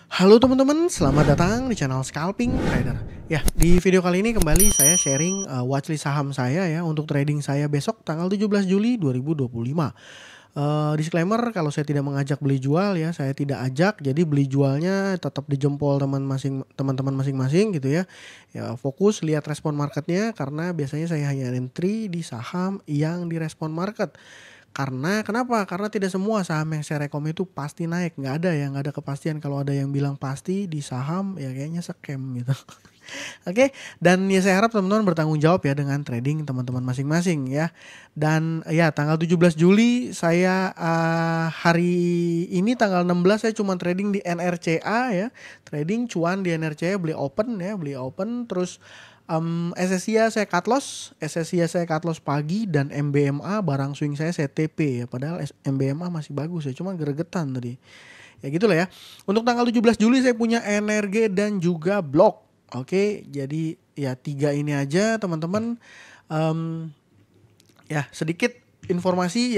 Halo teman-teman, selamat datang di channel Scalping Trader. Ya, di video kali ini kembali saya sharing watchlist saham saya ya untuk trading saya besok tanggal 17 Juli 2025. Disclaimer kalau saya tidak mengajak beli jual ya, saya tidak ajak. Jadi beli jualnya tetap di jempol teman-teman masing-masing gitu ya. Ya, fokus lihat respon marketnya karena biasanya saya hanya entry di saham yang direspon market. Karena kenapa? Karena tidak semua saham yang saya rekom itu pasti naik, nggak ada ya, nggak ada kepastian. Kalau ada yang bilang pasti di saham ya kayaknya scam gitu. Oke, dan ya saya harap teman-teman bertanggung jawab ya dengan trading teman-teman masing-masing ya. Dan ya tanggal 17 Juli saya hari ini tanggal 16 saya cuma trading di NRCA ya. Trading cuan di NRCA beli open ya, beli open terus SSIA saya cut loss, SSIA saya cut loss pagi dan MBMA barang swing saya TP ya. Padahal MBMA masih bagus ya, cuma gregetan tadi. Ya gitulah ya. Untuk tanggal 17 Juli saya punya NRG dan juga blok. Oke, jadi ya 3 ini aja teman-teman. Ya sedikit informasi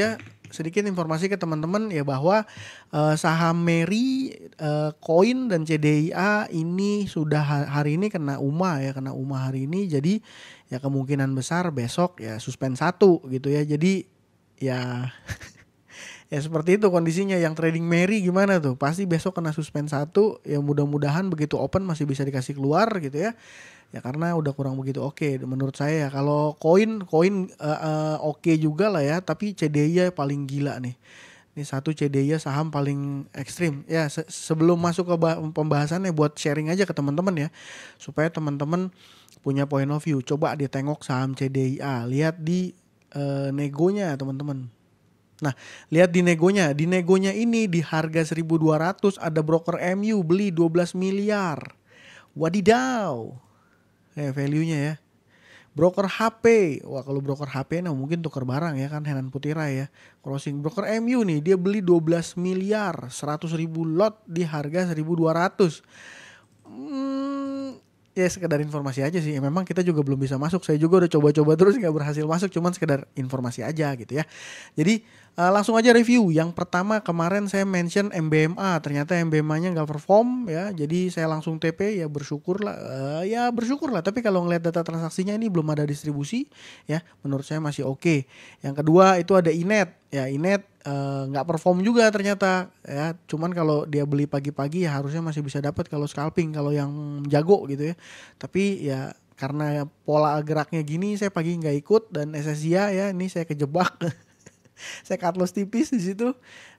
ke teman-teman ya bahwa saham Meri, Koin dan CDIA ini sudah hari ini kena UMA ya, kena UMA hari ini. Jadi ya kemungkinan besar besok ya suspend 1 gitu ya. Jadi ya ya seperti itu kondisinya. Yang trading Meri gimana tuh? Pasti besok kena suspend 1. Ya mudah-mudahan begitu open masih bisa dikasih keluar gitu ya. Ya karena udah kurang begitu oke menurut saya. Kalau koin oke juga lah ya, tapi CDI paling gila nih. Ini satu CDI saham paling ekstrim. Ya sebelum masuk ke pembahasannya buat sharing aja ke teman-teman ya. Supaya teman-teman punya point of view. Coba ditengok saham CDIA, lihat di negonya teman-teman. Nah, lihat di negonya. Di negonya ini di harga 1.200 ada broker MU beli 12 miliar. Wadidaw. Value-nya ya. Broker HP. Wah, kalau broker HP nah mungkin tukar barang ya kan, Henan Putira ya. Crossing broker MU nih dia beli 12 miliar, 100.000 lot di harga 1.200. Ya sekedar informasi aja sih. Memang kita juga belum bisa masuk. Saya juga udah coba-coba terus nggak berhasil masuk. Cuman sekedar informasi aja gitu ya. Jadi langsung aja review. Yang pertama kemarin saya mention MBMA. Ternyata MBMA-nya nggak perform ya. Jadi saya langsung TP ya bersyukur lah. Ya bersyukur lah. Tapi kalau ngeliat data transaksinya ini belum ada distribusi ya. Menurut saya masih oke. Yang kedua itu ada Inet. Ya Inet nggak perform juga ternyata ya, cuman kalau dia beli pagi-pagi ya harusnya masih bisa dapat kalau scalping, kalau yang jago gitu ya. Tapi ya karena pola geraknya gini saya pagi nggak ikut dan SSIA ya ini saya kejebak. Saya cut loss tipis di situ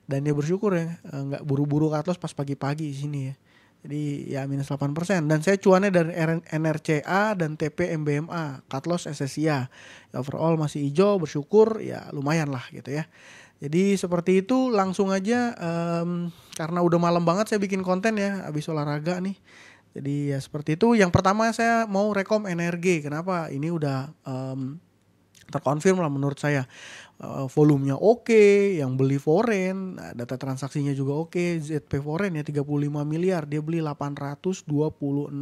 dan ya bersyukur ya nggak buru-buru cut loss pas pagi-pagi di sini ya. Jadi ya minus 8% dan saya cuannya dari NRCA dan TP MBMA, cut loss SSIA. Ya, overall masih hijau, bersyukur ya lumayan lah gitu ya. Jadi seperti itu langsung aja karena udah malam banget saya bikin konten ya habis olahraga nih. Jadi ya seperti itu. Yang pertama saya mau rekom NRG. Kenapa? Ini udah terkonfirm lah menurut saya. Volumenya oke, yang beli foreign, data transaksinya juga oke. ZP foreign ya 35 miliar, dia beli 826.000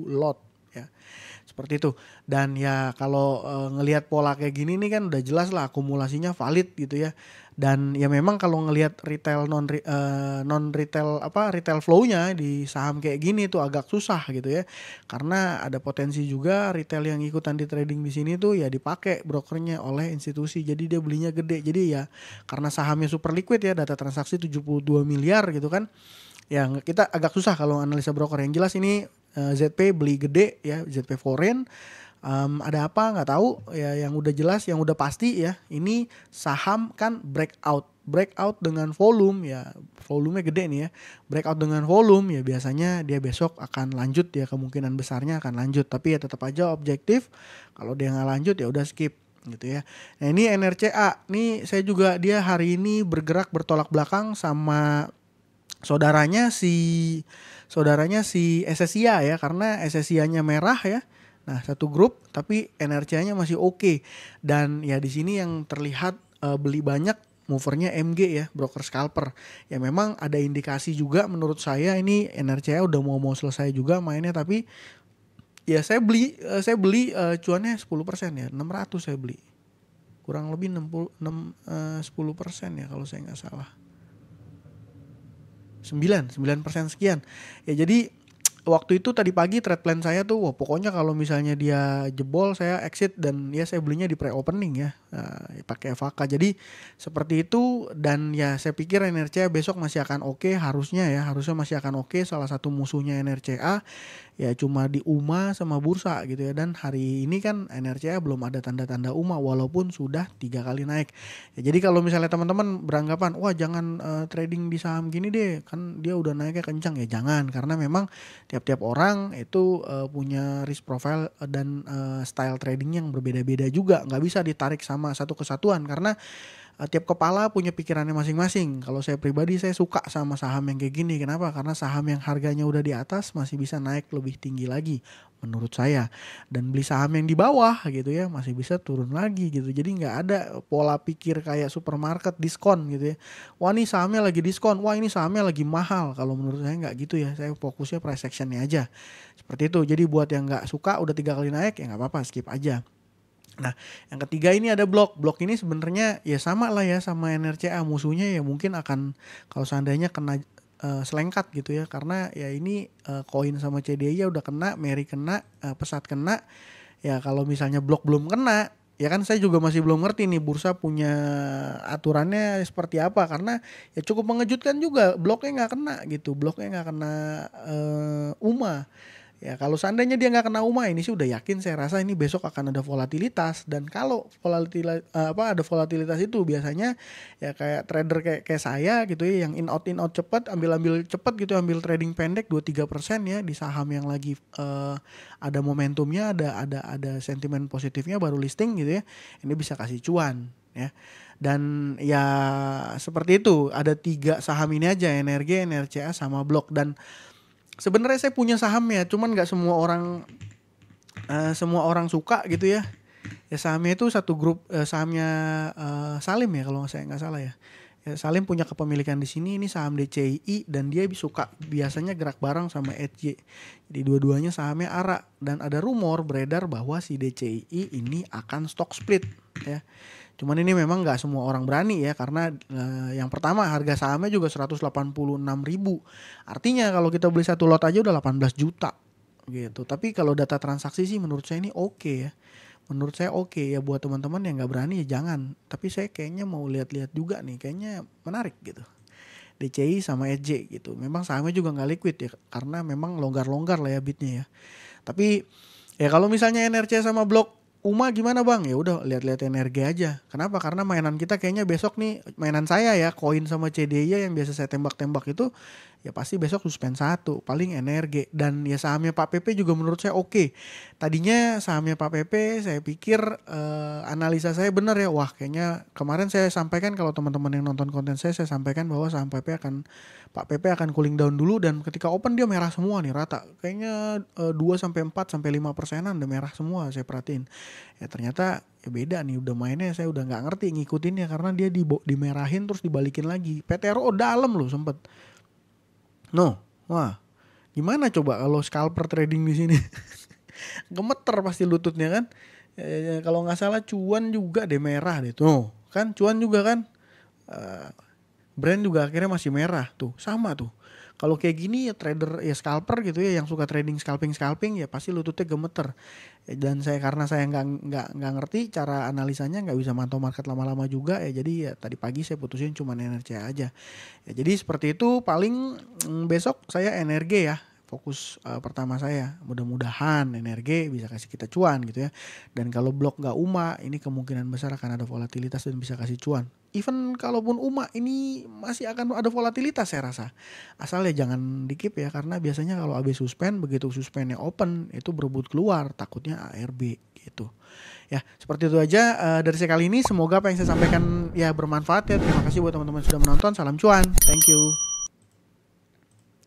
lot ya. Seperti itu. Dan ya kalau ngelihat pola kayak gini nih kan udah jelas lah akumulasinya valid gitu ya. Dan ya memang kalau ngelihat retail non retail retail flow-nya di saham kayak gini tuh agak susah gitu ya. Karena ada potensi juga retail yang ikutan di trading di sini tuh ya dipakai brokernya oleh institusi. Jadi dia belinya gede. Jadi ya karena sahamnya super liquid ya, data transaksi 72 miliar gitu kan. Ya kita agak susah kalau analisa broker. Yang jelas ini ZP beli gede ya, ZP foreign. Ada apa nggak tahu ya, yang udah jelas yang udah pasti ya ini saham kan breakout dengan volume ya, volumenya gede nih ya, breakout dengan volume ya biasanya dia besok akan lanjut ya, kemungkinan besarnya akan lanjut, tapi ya tetap aja objektif kalau dia nggak lanjut ya udah skip gitu ya. Nah ini NRCA nih saya juga dia hari ini bergerak bertolak belakang sama saudaranya si SSIA ya, karena SSIA-nya merah ya. Nah, satu grup tapi NRCA-nya masih oke. Dan ya di sini yang terlihat beli banyak movernya MG ya, broker scalper. Ya memang ada indikasi juga menurut saya ini NRCA udah mau selesai juga mainnya, tapi ya saya beli cuannya 10% ya, 600 saya beli. Kurang lebih 10% ya kalau saya nggak salah. 9% sekian. Ya jadi waktu itu tadi pagi trade plan saya tuh, wah pokoknya kalau misalnya dia jebol saya exit, dan ya saya belinya di pre-opening ya, pakai FAK. Jadi seperti itu, dan ya saya pikir NRCA besok masih akan oke, harusnya masih akan oke. Salah satu musuhnya NRCA ya cuma di UMA sama bursa gitu ya, dan hari ini kan NRCA belum ada tanda-tanda UMA walaupun sudah 3 kali naik. Ya, jadi kalau misalnya teman-teman beranggapan wah jangan trading di saham gini deh, kan dia udah naiknya kencang, ya jangan, karena memang tiap-tiap orang itu punya risk profile dan style trading yang berbeda-beda juga, nggak bisa ditarik sama satu kesatuan karena tiap kepala punya pikirannya masing-masing. Kalau saya pribadi saya suka sama saham yang kayak gini. Kenapa? Karena saham yang harganya udah di atas masih bisa naik lebih tinggi lagi menurut saya. Dan beli saham yang di bawah gitu ya masih bisa turun lagi gitu. Jadi nggak ada pola pikir kayak supermarket diskon gitu ya. Wah ini sahamnya lagi diskon, wah ini sahamnya lagi mahal. Kalau menurut saya nggak gitu ya. Saya fokusnya price actionnya aja. Seperti itu. Jadi buat yang nggak suka udah 3 kali naik ya nggak apa-apa, skip aja. Nah, yang ketiga ini ada blok. Blok ini sebenarnya ya sama lah ya sama NRCA. Musuhnya ya mungkin akan kalau seandainya kena selengkat gitu ya. Karena ya ini koin sama CDI ya udah kena, Meri kena, Pesat kena. Ya kalau misalnya blok belum kena, ya kan saya juga masih belum ngerti nih bursa punya aturannya seperti apa. Karena ya cukup mengejutkan juga bloknya nggak kena gitu. Bloknya nggak kena UMA. Ya kalau seandainya dia nggak kena UMA, ini sih udah yakin saya rasa ini besok akan ada volatilitas. Dan kalau ada volatilitas itu biasanya ya kayak trader kayak saya gitu ya, yang in out cepat, ambil cepat gitu, ambil trading pendek 2-3% ya di saham yang lagi ada momentumnya, ada sentimen positifnya baru listing gitu ya. Ini bisa kasih cuan ya. Dan ya seperti itu, ada 3 saham ini aja, NRG, NRCA sama Blok. Dan sebenarnya saya punya sahamnya, cuman nggak semua orang suka gitu ya. Ya sahamnya itu satu grup, sahamnya Salim ya kalau saya nggak salah ya. Ya Salim punya kepemilikan di sini, ini saham DCI dan dia suka biasanya gerak bareng sama EDJ. Jadi dua-duanya sahamnya ARA, dan ada rumor beredar bahwa si DCI ini akan stock split ya. Cuman ini memang nggak semua orang berani ya, karena yang pertama harga sahamnya juga 186.000. Artinya kalau kita beli satu lot aja udah 18 juta gitu. Tapi kalau data transaksi sih menurut saya ini oke ya. Menurut saya oke ya, buat teman-teman yang nggak berani ya jangan. Tapi saya kayaknya mau lihat-lihat juga nih, kayaknya menarik gitu. DCI sama EJ gitu. Memang sahamnya juga nggak liquid ya, karena memang longgar-longgar lah ya bitnya ya. Tapi ya kalau misalnya NRC sama Blok UMA gimana bang? Ya udah lihat-lihat NRG aja. Kenapa? Karena mainan kita kayaknya besok nih, mainan saya ya, koin sama CDI yang biasa saya tembak-tembak itu ya pasti besok suspend 1, paling NRG. Dan ya sahamnya Pak PP juga menurut saya oke. Tadinya sahamnya Pak PP saya pikir analisa saya benar ya. Wah kayaknya kemarin saya sampaikan, kalau teman-teman yang nonton konten saya sampaikan bahwa saham Pak PP akan cooling down dulu, dan ketika open dia merah semua nih rata. Kayaknya 2-4-5%-an udah merah semua saya perhatiin. Ya ternyata ya beda nih, udah mainnya saya udah nggak ngerti ngikutinnya, karena dia dimerahin terus dibalikin lagi. PTRO dalam loh sempet. Wah gimana coba kalau scalper trading di sini? Gemeter pasti lututnya kan. Kalau nggak salah cuan juga deh merah deh tuh kan, cuan juga kan. Brand juga akhirnya masih merah tuh, sama tuh. Kalau kayak gini ya trader ya scalper gitu ya, yang suka trading scalping ya pasti lututnya gemeter. Dan karena saya nggak ngerti cara analisanya, nggak bisa mantau market lama-lama juga ya, jadi ya tadi pagi saya putusin cuma NRCA aja. Ya jadi seperti itu, paling besok saya NRG ya. Fokus pertama saya, mudah-mudahan NRG bisa kasih kita cuan gitu ya. Dan kalau Blok nggak UMA, ini kemungkinan besar akan ada volatilitas dan bisa kasih cuan. Even kalaupun UMA ini masih akan ada volatilitas saya rasa. Asal ya jangan dikip ya, karena biasanya kalau habis suspend, begitu suspendnya open itu berebut keluar, takutnya ARB gitu. Ya seperti itu aja dari saya kali ini. Semoga apa yang saya sampaikan ya bermanfaat ya. Terima kasih buat teman-teman yang sudah menonton. Salam cuan, thank you.